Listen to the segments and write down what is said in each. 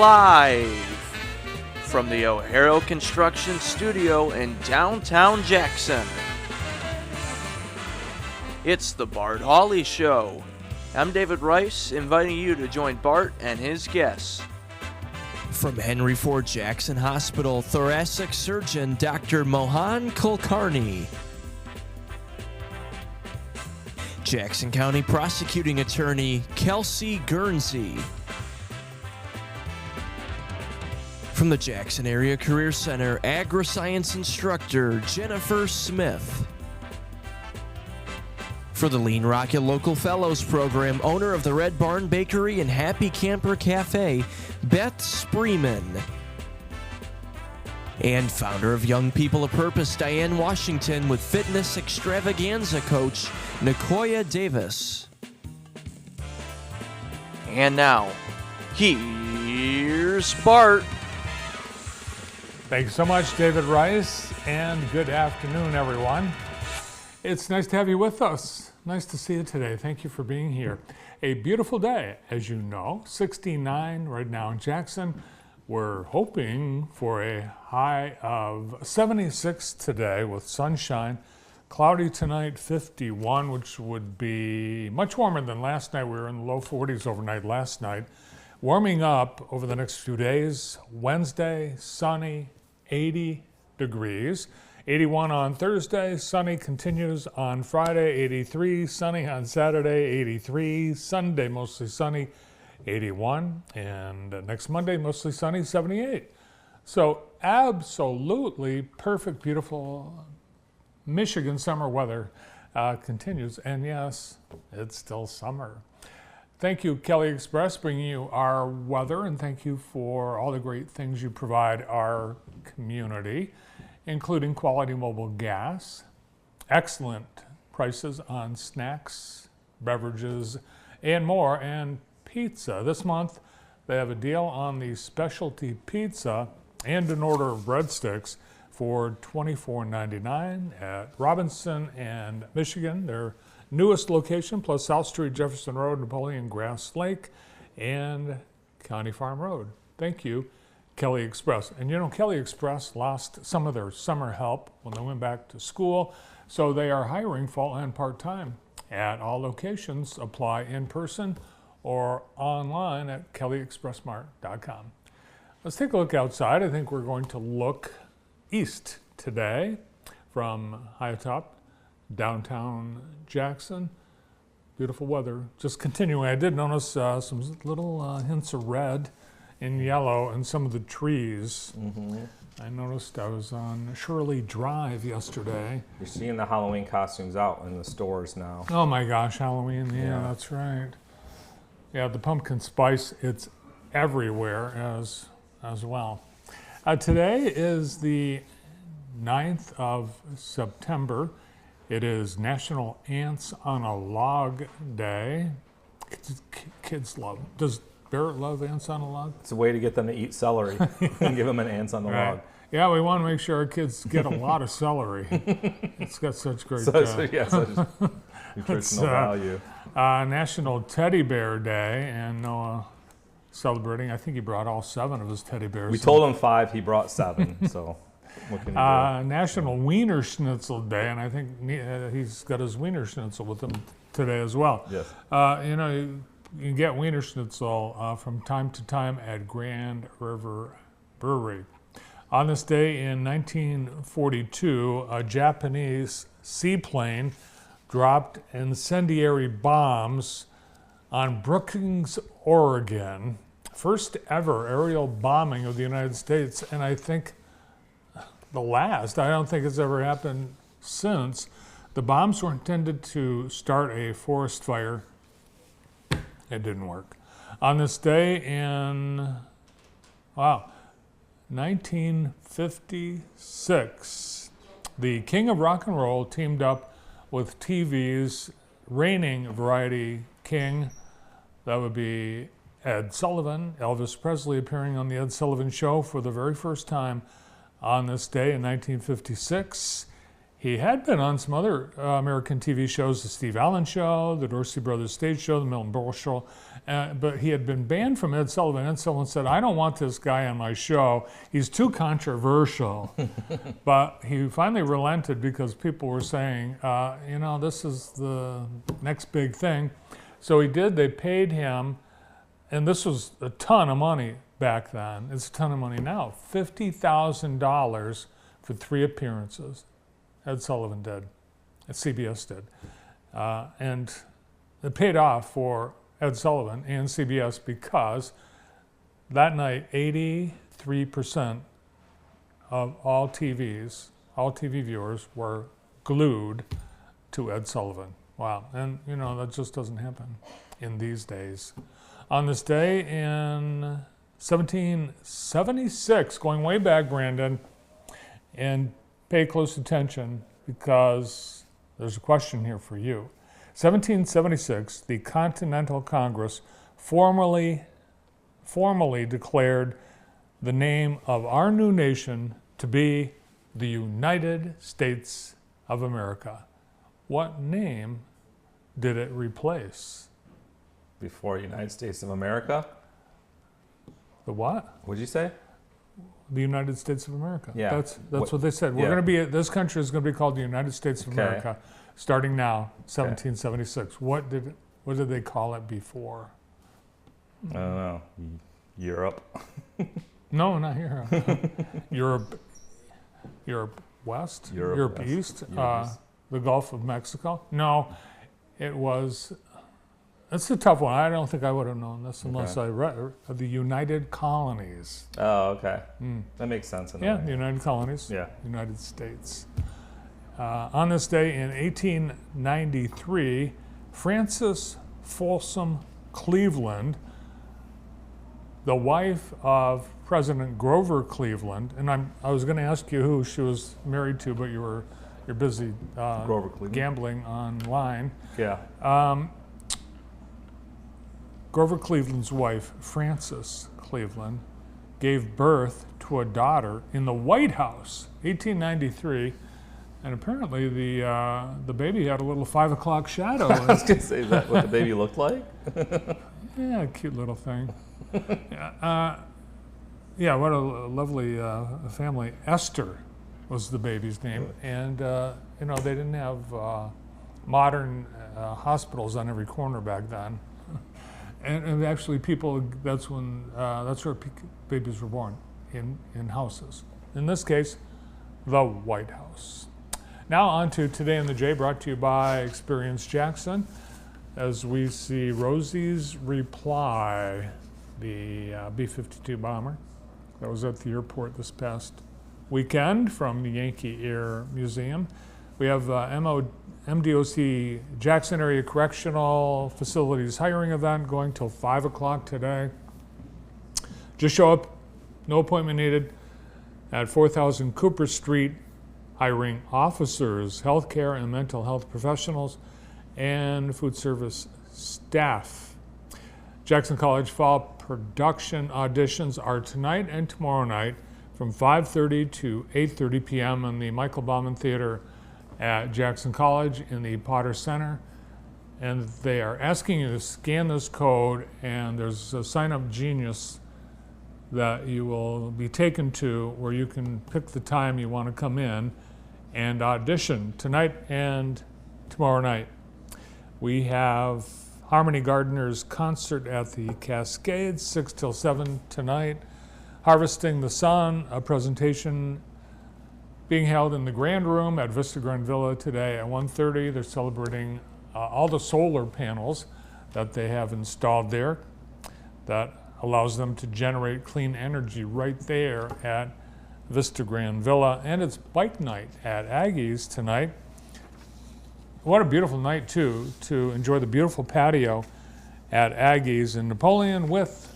live from the O'Hara Construction Studio in downtown Jackson. It's the Bart Hawley Show. I'm David Rice, inviting you to join Bart and his guests. From Henry Ford Jackson Hospital, thoracic surgeon Dr. Mohan Kulkarni. Jackson County prosecuting attorney Kelsey Guernsey. From the Jackson Area Career Center, agri-science instructor Jennifer Smith. For the Lean Rocket Local Fellows Program, owner of the Red Barn Bakery and Happy Camper Cafe, Beth Spreeman. And founder of Young People of Purpose, Diane Washington, with fitness extravaganza coach Nicoya Davis. And now, here's Bart. Thank you so much, David Rice, and good afternoon, everyone. It's nice to have you with us. Nice to see you today. Thank you for being here. A beautiful day, as you know, 69 right now in Jackson. We're hoping for a high of 76 today with sunshine. Cloudy tonight, 51, which would be much warmer than last night. We were in the low 40s overnight last night. Warming up over the next few days. Wednesday, sunny, 80 degrees. 81 on Thursday, sunny continues on Friday, 83, sunny on Saturday, 83, Sunday mostly sunny, 81, and next Monday mostly sunny, 78. So absolutely perfect, beautiful Michigan summer weather continues, and yes, it's still summer. Thank you, Kelly Express, bringing you our weather, and thank you for all the great things you provide our community, including quality mobile gas, excellent prices on snacks, beverages, and more, and pizza. This month, they have a deal on the specialty pizza and an order of breadsticks for $24.99 at Robinson and Michigan, their newest location, plus South Street, Jefferson Road, Napoleon, Grass Lake, and County Farm Road. Thank you, Kelly Express. And you know, Kelly Express lost some of their summer help when they went back to school, so they are hiring full and part-time at all locations. Apply in person or online at kellyexpressmart.com. Let's take a look outside. I think we're going to look east today from high atop downtown Jackson. Beautiful weather. Just continuing, I did notice some little hints of red and yellow in some of the trees. I noticed I was on Shirley Drive yesterday. You're seeing the Halloween costumes out in the stores now. Oh my gosh, Halloween, yeah, that's right. Yeah, the pumpkin spice, it's everywhere as well. Today is the 9th of September. It is National Ants on a Log Day. Kids love. Does Barrett love ants on a log? It's a way to get them to eat celery and give them an ants on the log. Yeah, we want to make sure our kids get a lot of celery. It's got such great nutritional value. National Teddy Bear Day, and Noah celebrating. I think he brought all 7 of his teddy bears. We told him 5, he brought 7, so what can you do? National Wiener Schnitzel Day, and I think he's got his Wiener Schnitzel with him today as well. Yes. You know, you can get Wiener Schnitzel from time to time at Grand River Brewery. On this day in 1942, a Japanese seaplane dropped incendiary bombs on Brookings, Oregon. First ever aerial bombing of the United States, and I think the last. I don't think it's ever happened since. The bombs were intended to start a forest fire. It didn't work. On this day in, 1956, the King of Rock and Roll teamed up with TV's reigning variety king. That would be Ed Sullivan. Elvis Presley appearing on the Ed Sullivan Show for the very first time on this day in 1956. He had been on some other American TV shows, The Steve Allen Show, The Dorsey Brothers Stage Show, The Milton Berle Show, but he had been banned from Ed Sullivan. Ed Sullivan said, I don't want this guy on my show. He's too controversial. But he finally relented because people were saying, this is the next big thing. So he did. They paid him, and this was a ton of money back then. It's a ton of money now. $50,000 for 3 appearances. Ed Sullivan did, CBS did. And it paid off for Ed Sullivan and CBS because that night 83% of all TV viewers were glued to Ed Sullivan. Wow, and that just doesn't happen in these days. On this day in 1776, going way back, Brandon, and pay close attention because there's a question here for you. 1776, the Continental Congress formally declared the name of our new nation to be the United States of America. What name did it replace? Before United States of America? The what? What'd you say? The United States of America. Yeah. That's what they said. We're going to be, this country is going to be called the United States of America, starting now, 1776. What did they call it before? I don't know. Europe. No, not Europe. Europe West? Europe West. East? Europe East. The Gulf of Mexico? No, it was. That's a tough one. I don't think I would have known this unless I read the United Colonies. Oh, okay. That makes sense. The United Colonies. Yeah. United States. On this day in 1893, Frances Folsom Cleveland, the wife of President Grover Cleveland, and I was going to ask you who she was married to, but you're busy Grover Cleveland. gambling online. Yeah. Grover Cleveland's wife, Frances Cleveland, gave birth to a daughter in the White House, 1893, and apparently the baby had a little 5 o'clock shadow. I was going to say, is that what the baby looked like? Yeah, cute little thing. Yeah, what a lovely family. Esther was the baby's name, and they didn't have modern hospitals on every corner back then. And actually, that's where babies were born, in houses. In this case, the White House. Now on to Today in the J, brought to you by Experience Jackson, as we see Rosie's Reply, the B-52 bomber that was at the airport this past weekend from the Yankee Air Museum. We have MDOC Jackson Area Correctional Facilities hiring event going till 5 o'clock today. Just show up, no appointment needed, at 4000 Cooper Street, hiring officers, healthcare and mental health professionals, and food service staff. Jackson College Fall production auditions are tonight and tomorrow night from 5:30 to 8:30 p.m. in the Michael Bauman Theater at Jackson College in the Potter Center. And they are asking you to scan this code, and there's a Sign Up Genius that you will be taken to where you can pick the time you want to come in and audition tonight and tomorrow night. We have Harmony Gardeners concert at the Cascades, 6 till 7 tonight. Harvesting the Sun, a presentation being held in the Grand Room at Vista Grand Villa today at 1:30. They're celebrating all the solar panels that they have installed there that allows them to generate clean energy right there at Vista Grand Villa. And it's bike night at Aggie's tonight. What a beautiful night, too, to enjoy the beautiful patio at Aggie's in Napoleon with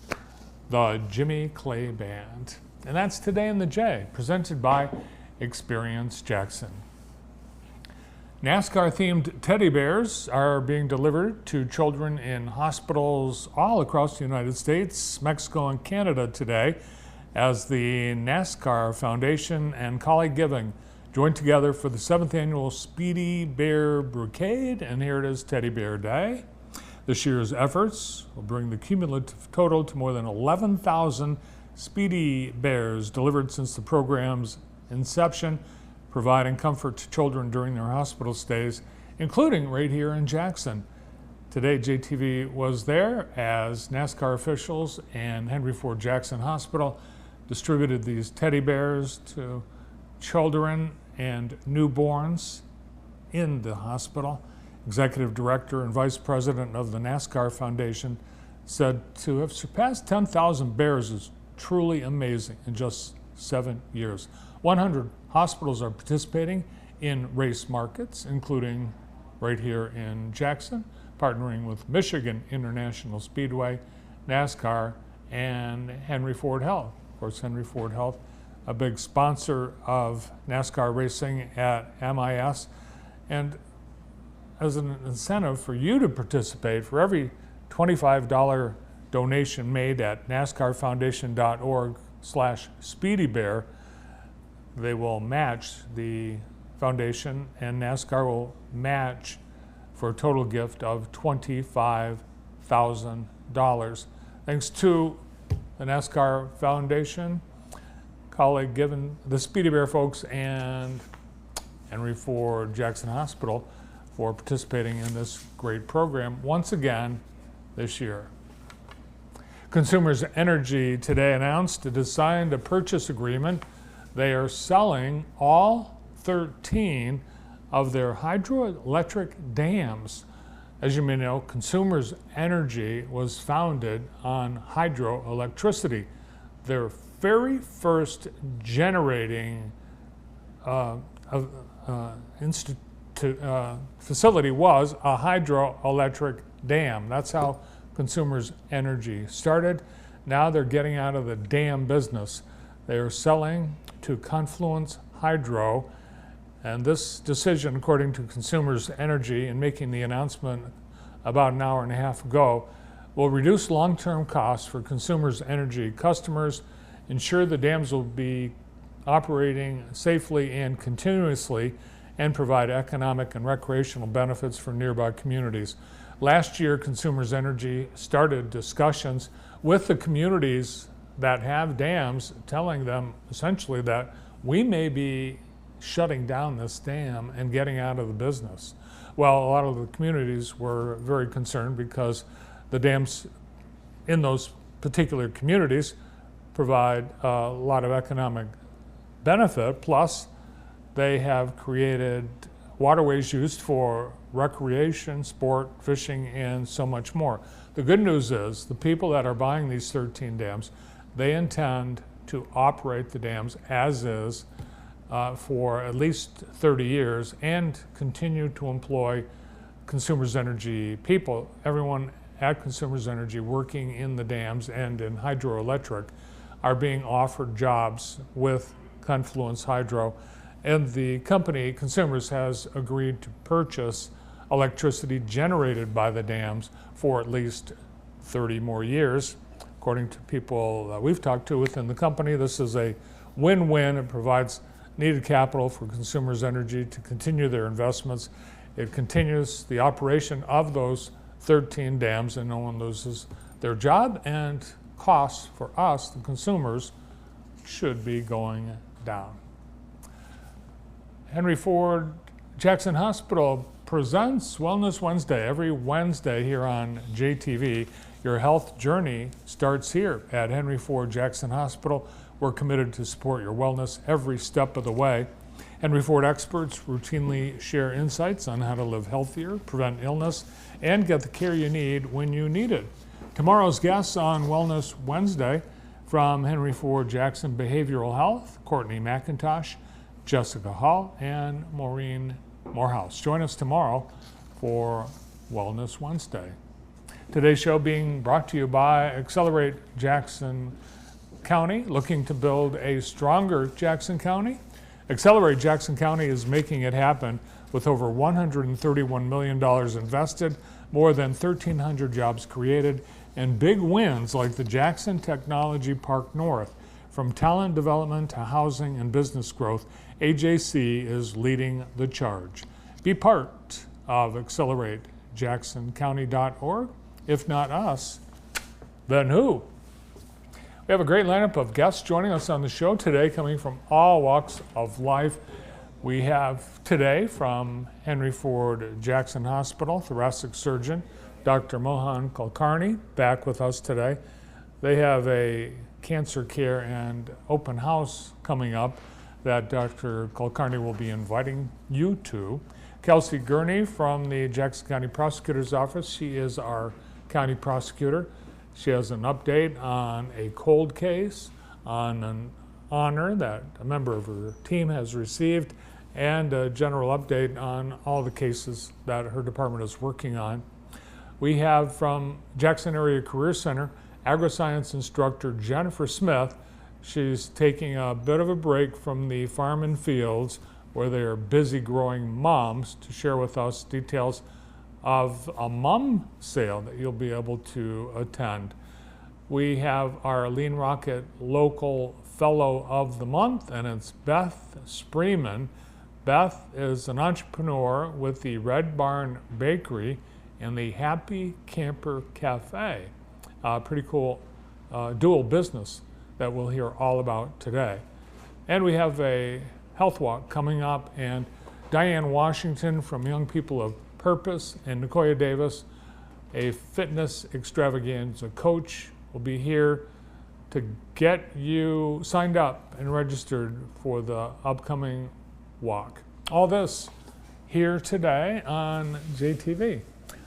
the Jimmy Clay Band. And that's Today in the J, presented by Experience Jackson. NASCAR-themed teddy bears are being delivered to children in hospitals all across the United States, Mexico, and Canada today as the NASCAR Foundation and Colleague Giving joined together for the 7th annual Speedy Bear Brigade, and here it is, Teddy Bear Day. This year's efforts will bring the cumulative total to more than 11,000 Speedy Bears delivered since the program's inception, providing comfort to children during their hospital stays, including right here in Jackson. Today, JTV was there as NASCAR officials and Henry Ford Jackson Hospital distributed these teddy bears to children and newborns in the hospital. Executive Director and Vice President of the NASCAR Foundation said to have surpassed 10,000 bears is truly amazing in just 7 years. 100 hospitals are participating in race markets, including right here in Jackson, partnering with Michigan International Speedway, NASCAR, and Henry Ford Health. Of course, Henry Ford Health, a big sponsor of NASCAR racing at MIS. And as an incentive for you to participate, for every $25 donation made at NASCARfoundation.org/SpeedyBear, they will match the foundation, and NASCAR will match for a total gift of $25,000. Thanks to the NASCAR Foundation, colleague given the Speedy Bear folks and Henry Ford Jackson Hospital for participating in this great program once again this year. Consumers Energy today announced it has signed a purchase agreement. They are selling all 13 of their hydroelectric dams. As you may know, Consumers Energy was founded on hydroelectricity. Their very first generating facility was a hydroelectric dam. That's how Consumers Energy started. Now they're getting out of the dam business. They are selling to Confluence Hydro. And this decision, according to Consumers Energy, in making the announcement about an hour and a half ago, will reduce long-term costs for Consumers Energy customers, ensure the dams will be operating safely and continuously, and provide economic and recreational benefits for nearby communities. Last year, Consumers Energy started discussions with the communities that have dams, telling them essentially that we may be shutting down this dam and getting out of the business. Well, a lot of the communities were very concerned because the dams in those particular communities provide a lot of economic benefit, plus they have created waterways used for recreation, sport, fishing, and so much more. The good news is the people that are buying these 13 dams, they intend to operate the dams as is for at least 30 years and continue to employ Consumers Energy people. Everyone at Consumers Energy working in the dams and in hydroelectric are being offered jobs with Confluence Hydro. And the company, Consumers, has agreed to purchase electricity generated by the dams for at least 30 more years. According to people that we've talked to within the company, this is a win-win. It provides needed capital for Consumers Energy to continue their investments. It continues the operation of those 13 dams, and no one loses their job, and costs for us, the consumers, should be going down. Henry Ford Jackson Hospital presents Wellness Wednesday every Wednesday here on JTV. Your health journey starts here at Henry Ford Jackson Hospital. We're committed to support your wellness every step of the way. Henry Ford experts routinely share insights on how to live healthier, prevent illness, and get the care you need when you need it. Tomorrow's guests on Wellness Wednesday from Henry Ford Jackson Behavioral Health, Courtney McIntosh, Jessica Hall, and Maureen Morehouse. Join us tomorrow for Wellness Wednesday. Today's show being brought to you by Accelerate Jackson County, looking to build a stronger Jackson County. Accelerate Jackson County is making it happen with over $131 million invested, more than 1,300 jobs created, and big wins like the Jackson Technology Park North. From talent development to housing and business growth, AJC is leading the charge. Be part of AccelerateJacksonCounty.org. If not us, then who? We have a great lineup of guests joining us on the show today, coming from all walks of life. We have today from Henry Ford Jackson Hospital, thoracic surgeon, Dr. Mohan Kulkarni, back with us today. They have a cancer care and open house coming up that Dr. Kulkarni will be inviting you to. Kelsey Gurney from the Jackson County Prosecutor's Office. She is our county prosecutor. She has an update on a cold case, on an honor that a member of her team has received, and a general update on all the cases that her department is working on. We have from Jackson Area Career Center, agri-science instructor Jennifer Smith. She's taking a bit of a break from the farm and fields where they are busy growing moms to share with us details of a mom sale that you'll be able to attend. We have our Lean Rocket Local Fellow of the Month, and it's Beth Spreeman. Beth is an entrepreneur with the Red Barn Bakery and the Happy Camper Cafe. Pretty cool dual business that we'll hear all about today. And we have a health walk coming up, and Diane Washington from Young People of Purpose and Nicoya Davis, a fitness extravaganza coach, will be here to get you signed up and registered for the upcoming walk. All this here today on JTV.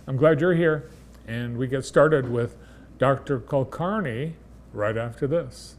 I'm glad you're here, and we get started with Dr. Kulkarni right after this.